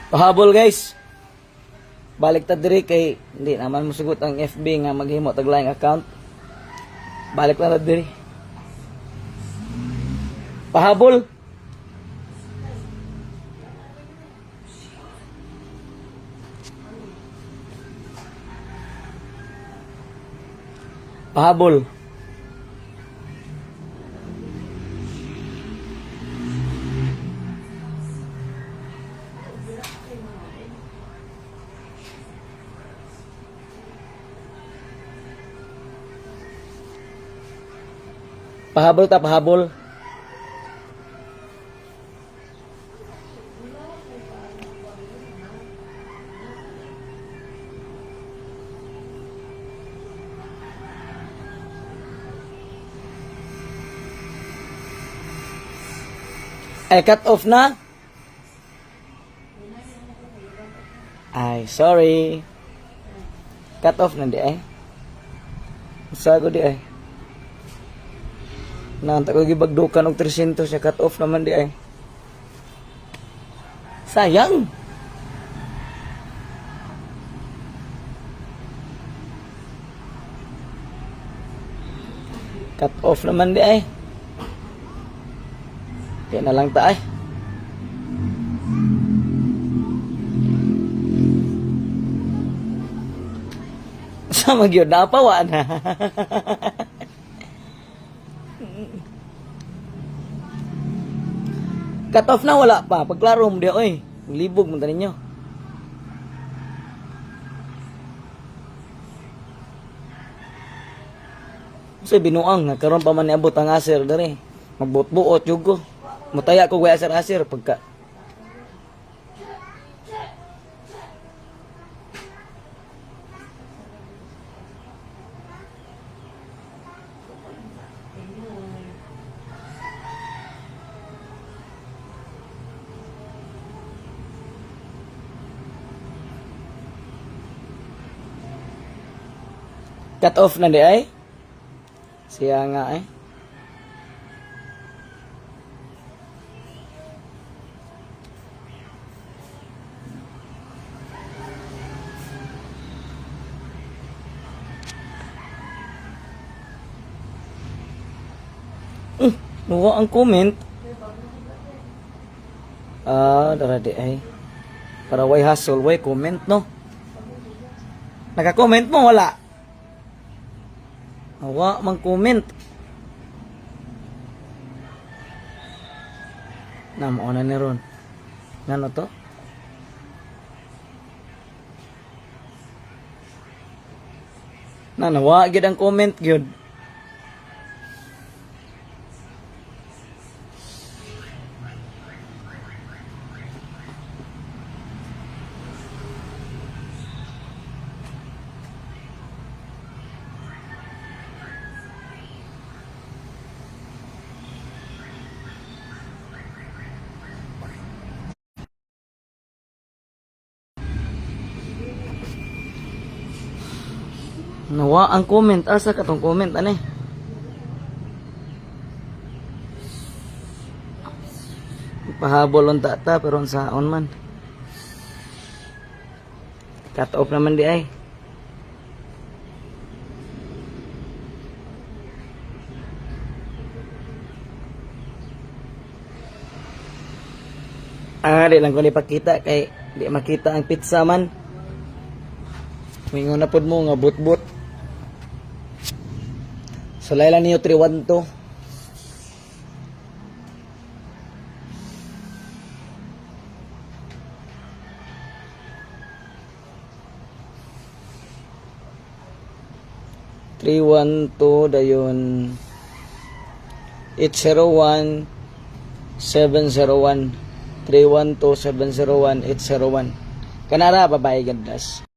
Pahabol guys. Balik ta diri kay hindi naman musugot ang FB nga maghimo taglaing account. Balik na diri. Pahabol. Pahabol. Pahabol ta, pahabol. Ay, cut off na? Ay, sorry. Cut off na di ay. Usago di ay. Nanta ko gibagdukan og 300 siya, cut off naman di ay. Sayang. Cut off naman di ay. Kaya na lang tayo. Sa magyod na pawa na. Cut off na, wala pa. Pagklaro mo di, oy. Libog mo ta ninyo. Kasi binuang, nagkaroon pa man niabot ang aser dari. Magbuot-buot yugo. Mutaya ko gaya aser-aser pagka. Cut off na di ay. Siya nga ay. Nuwa ang comment. Dara di ay. Para way hustle, way comment no. Naka-comment mo wala. Awa mang comment. Namo na ni ron. Ngano to? Nawa gid ang comment gyud. Nawa ang comment. Asa ka tong comment ane? Pahabol on tata pero sa on man. Cut off naman di ay. Di lang ko ipakita kay di makita ang pizza man. Mingon na pod mo nga but-but. Sulay lang niyo 312. Dayon 801 701 312 701 801 kanara babae gandas.